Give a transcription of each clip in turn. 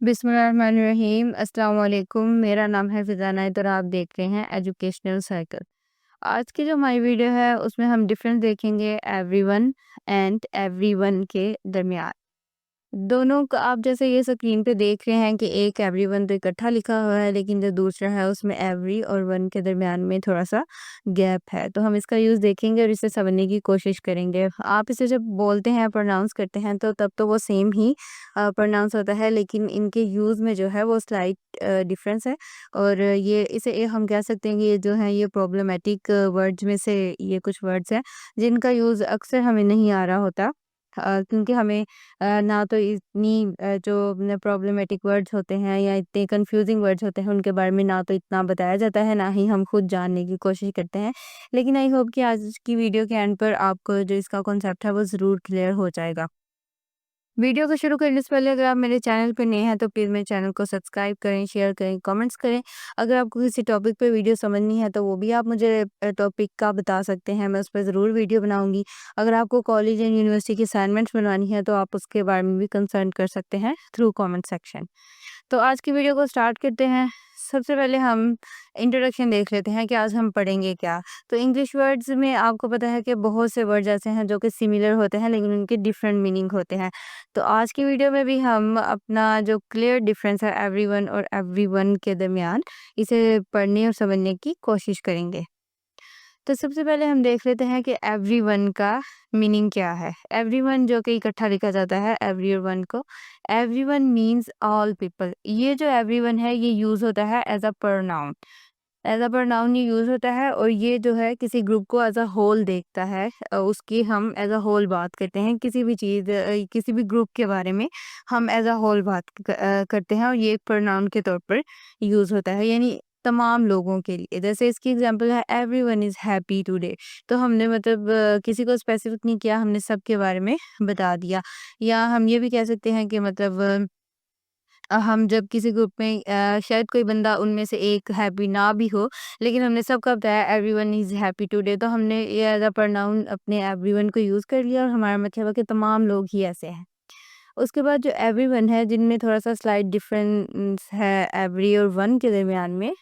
बिस्मिल्लाहिर्रहमानिर्रहीम अस्सलाम वालेकुम। मेरा नाम है फ़िज़ा नाइद और आप देख रहे हैं एजुकेशनल सर्कल। आज की जो हमारी वीडियो है उसमें हम डिफरेंस देखेंगे एवरीवन एंड एवरीवन के दरमियान। दोनों का आप जैसे ये स्क्रीन पे देख रहे हैं कि एक एवरीवन तो इकट्ठा लिखा हुआ है, लेकिन जो दूसरा है उसमें एवरी और वन के दरमियान में थोड़ा-सा गैप है। तो हम इसका यूज़ देखेंगे और इसे समझने की कोशिश करेंगे। आप इसे जब बोलते हैं, प्रोनाउंस करते हैं तो तब तो वो सेम ही प्रोनाउंस होता है, लेकिन इनके यूज़ में जो है वो स्लाइट डिफरेंस है। और ये हम कह सकते हैं कि ये जो है ये प्रॉब्लमैटिक वर्ड्स में से ये कुछ वर्ड्स हैं जिनका यूज़ अक्सर हमें नहीं आ रहा होता। क्योंकि हमें ना तो इतनी जो न प्रॉब्लमेटिक वर्ड्स होते हैं या इतने कंफ्यूजिंग वर्ड्स होते हैं उनके बारे में ना तो इतना बताया जाता है, ना ही हम खुद जानने की कोशिश करते हैं। लेकिन आई होप कि आज की वीडियो के एंड पर आपको जो इसका कॉन्सेप्ट है वो ज़रूर क्लियर हो जाएगा। वीडियो को शुरू करने से पहले अगर आप मेरे चैनल पर नए हैं तो प्लीज़ मेरे चैनल को सब्सक्राइब करें, शेयर करें, कमेंट्स करें। अगर आपको किसी टॉपिक पे वीडियो समझनी है तो वो भी आप मुझे टॉपिक का बता सकते हैं, मैं उस पे ज़रूर वीडियो बनाऊँगी। अगर आपको कॉलेज एंड यूनिवर्सिटी की असाइनमेंट्स बनवानी है तो आप उसके बारे में भी कंसल्ट कर सकते हैं थ्रू कमेंट सेक्शन। तो आज की वीडियो को स्टार्ट करते हैं। सबसे पहले हम इंट्रोडक्शन देख लेते हैं कि आज हम पढ़ेंगे क्या। तो इंग्लिश वर्ड्स में आपको पता है कि बहुत से वर्ड्स ऐसे हैं जो कि सिमिलर होते हैं लेकिन उनके डिफरेंट मीनिंग होते हैं। तो आज की वीडियो में भी हम अपना जो क्लियर डिफरेंस है एवरीवन और एवरीवन के दरमियान, इसे पढ़ने और समझने की कोशिश करेंगे। तो सबसे पहले हम देख लेते हैं कि एवरीवन का मीनिंग क्या है। एवरीवन जो कि इकट्ठा लिखा जाता है एवरी और वन को। Everyone means all people. ये जो एवरीवन है ये यूज़ होता है as a pronoun. As a pronoun ये यूज़ होता है और ये जो है किसी ग्रुप को एज अ होल देखता है। उसकी हम एज अ होल बात करते हैं, किसी भी चीज़ किसी भी ग्रुप के बारे में हम एज अ होल बात करते हैं और ये एक प्रोनाउन के तौर पर यूज़ होता है, यानी तमाम लोगों के लिए। जैसे इसकी एग्जांपल है एवरीवन इज़ हैप्पी टुडे। तो हमने मतलब किसी को स्पेसिफिक नहीं किया, हमने सबके बारे में बता दिया। या हम ये भी कह सकते हैं कि मतलब हम जब किसी ग्रुप में शायद कोई बंदा उनमें से एक हैप्पी ना भी हो, लेकिन हमने सबका बताया एवरीवन इज़ हैप्पी टुडे, तो हमने ये एज़ अ प्रोनाउन अपने एवरीवन को यूज़ कर लिया और हमारा मतलब है कि तमाम लोग ही ऐसे हैं। उसके बाद जो एवरीवन है जिनमें थोड़ा-सा स्लाइट डिफरेंस है एवरी और वन के दरमियान में,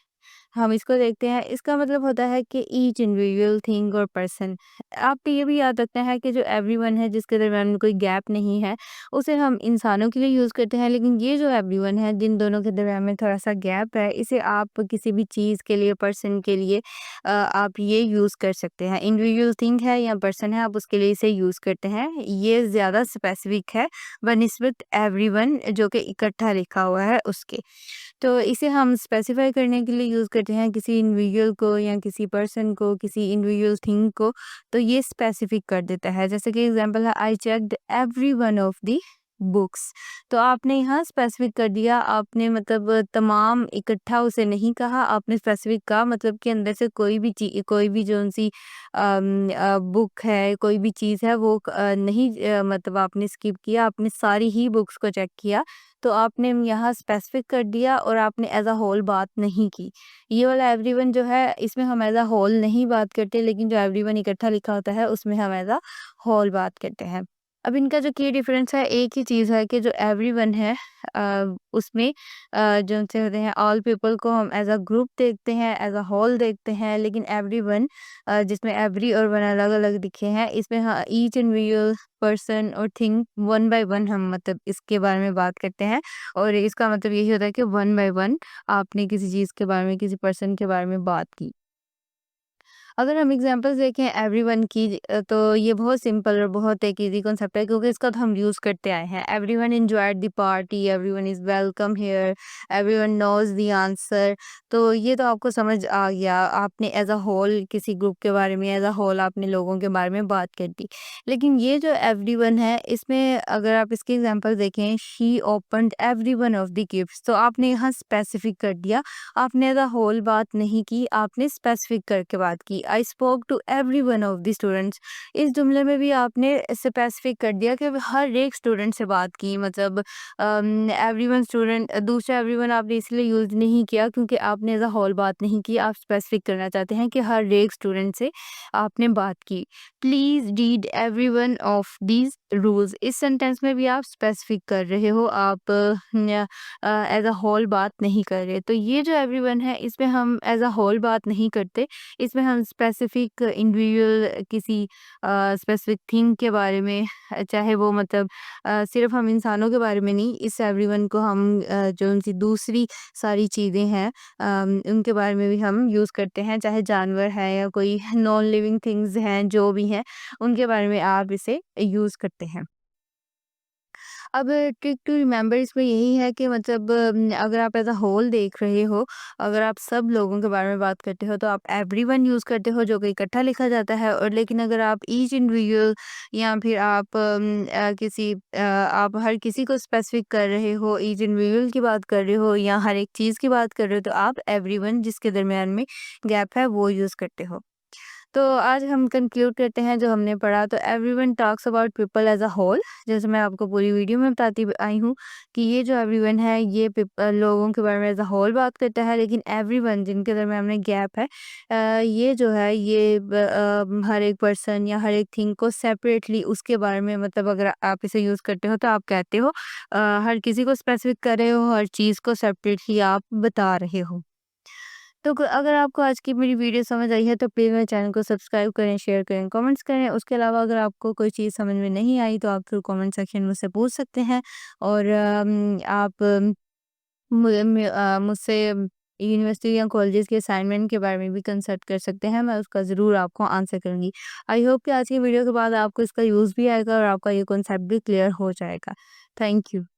हम इसको देखते हैं। इसका मतलब होता है कि ईच इंडिविजुअल थिंग और पर्सन। आप ये भी याद रखना है कि जो एवरीवन है जिसके दरमियान में कोई गैप नहीं है, उसे हम इंसानों के लिए यूज़ करते हैं, लेकिन ये जो एवरीवन है जिन दोनों के दरमियान में थोड़ा-सा गैप है, इसे आप किसी भी चीज़ के लिए, पर्सन के लिए आप ये यूज़ कर सकते हैं। इंडिविजुअल थिंग है या पर्सन है, आप उसके लिए इसे यूज़ करते हैं। ये ज़्यादा स्पेसिफिक है बनिस्बत एवरीवन जो कि इकट्ठा लिखा हुआ है उसके। तो इसे हम स्पेसिफाई करने के लिए यूज़ करते हैं किसी इंडिविजुअल को या किसी पर्सन को, किसी इंडिविजुअल थिंग को, तो ये स्पेसिफिक कर देता है। जैसे कि एग्जांपल है I checked every one of the books. तो आपने यहाँ स्पेसिफिक कर दिया, आपने मतलब तमाम इकट्ठा उसे नहीं कहा, आपने स्पेसिफिक कहा मतलब कि अंदर से कोई भी जो उनसी बुक है, कोई भी चीज़ है वो नहीं मतलब आपने स्किप किया, आपने सारी ही बुक्स को चेक किया। तो आपने यहाँ स्पेसिफिक कर दिया और आपने एज़ अ होल बात नहीं की। ये वाला एवरीवन जो है इसमें हम एज़ अ होल नहीं बात करते, लेकिन जो एवरीवन इकट्ठा लिखा होता है उसमें हम एज़ अ होल बात करते हैं। अब इनका जो की डिफरेंस है एक ही चीज़ है कि जो एवरीवन है उसमें जो से होते हैं ऑल पीपल को हम एज़ अ ग्रुप देखते हैं, एज़ अ होल देखते हैं, लेकिन एवरीवन जिसमें एवरी और वन अलग-अलग लिखे हैं, इसमें ईच इंडिविजुअल पर्सन और थिंग वन बाय वन हम मतलब इसके बारे में बात करते हैं। और इसका मतलब यही होता है कि वन बाय वन आपने किसी चीज़ के बारे में, किसी पर्सन के बारे में बात की। अगर हम एग्जांपल्स देखें एवरीवन की तो ये बहुत सिंपल और बहुत एक ईज़ी कॉन्सेप्ट है क्योंकि इसका तो हम यूज़ करते आए हैं। Everyone enjoyed the party, everyone is welcome here, everyone nose the answer. तो ये तो आपको समझ आ गया। आपने एज़ अ होल किसी ग्रुप के बारे में, एज़ अ होल आपने लोगों के बारे में बात कर दी। लेकिन ये जो एवरीवन है इसमें अगर आप इसकी एग्जांपल देखें, she opened everyone of the gifts, तो आपने यहाँ स्पेसिफिक कर दिया। आपने एज़ अ होल बात नहीं की, आपने स्पेसिफिक करके बात की। I spoke to everyone of the students. इस जुमले में भी आपने स्पेसिफिक कर दिया कि हर एक स्टूडेंट से बात की, मतलब एवरीवन स्टूडेंट, दूसरा एवरीवन आपने इसलिए यूज़ नहीं किया क्योंकि आपने एज़ अ होल बात नहीं की, आप स्पेसिफिक करना चाहते हैं कि हर एक स्टूडेंट से आपने बात की। Please read everyone of these rules, इस सेंटेंस में भी आप स्पेसिफिक कर रहे हो, आप एज़ अ होल बात नहीं कर रहे। तो ये जो एवरीवन है इसमें हम एज़ अ होल बात नहीं करते, इसमें हम स्पेसिफिक इंडिविजुअल किसी स्पेसिफिक थिंग के बारे में, चाहे वो मतलब सिर्फ हम इंसानों के बारे में नहीं, इस एवरीवन को हम जो उनकी दूसरी सारी चीज़ें हैं उनके बारे में भी हम यूज़ करते हैं, चाहे जानवर है या कोई नॉन लिविंग थिंग्स हैं जो भी हैं, उनके बारे में आप इसे यूज़ करते हैं। अब ट्रिक टू रिमेंबर इसमें यही है कि मतलब अगर आप एज़ अ होल देख रहे हो, अगर आप सब लोगों के बारे में बात करते हो तो आप एवरीवन यूज़ करते हो जो कि इकट्ठा लिखा जाता है, और लेकिन अगर आप ईच इंडिविजुअल या फिर आप आप हर किसी को स्पेसिफिक कर रहे हो, ईच इंडिविजुअल की बात कर रहे हो या हर एक चीज़ की बात कर रहे हो, तो आप एवरीवन जिसके दरमियान में गैप है वो यूज़ करते हो। तो आज हम कंक्लूड करते हैं जो हमने पढ़ा। तो everyone talks about people as a whole, जैसे मैं आपको पूरी वीडियो में बताती आई हूँ कि ये जो एवरीवन है ये लोगों के बारे में एज अ होल बात करता है, लेकिन एवरीवन जिनके दरमियान में गैप है ये जो है ये हर एक पर्सन या हर एक थिंग को सेपरेटली उसके बारे में, मतलब अगर आप इसे यूज़ करते हो तो आप कहते हो हर किसी को स्पेसिफिक कर रहे हो, हर चीज़ को सेपरेटली आप बता रहे हो। तो अगर आपको आज की मेरी वीडियो समझ आई है तो प्लीज़ मेरे चैनल को सब्सक्राइब करें, शेयर करें, कमेंट्स करें। उसके अलावा अगर आपको कोई चीज़ समझ में नहीं आई तो आप थ्रू कमेंट सेक्शन में मुझसे पूछ सकते हैं, और आप मुझसे यूनिवर्सिटी या कॉलेजेस के असाइनमेंट के बारे में भी कंसल्ट कर सकते हैं, मैं उसका ज़रूर आपको आंसर करूँगी। आई होप कि आज की वीडियो के बाद आपको इसका यूज़ भी आएगा और आपका ये कॉन्सेप्ट भी क्लियर हो जाएगा। Thank you.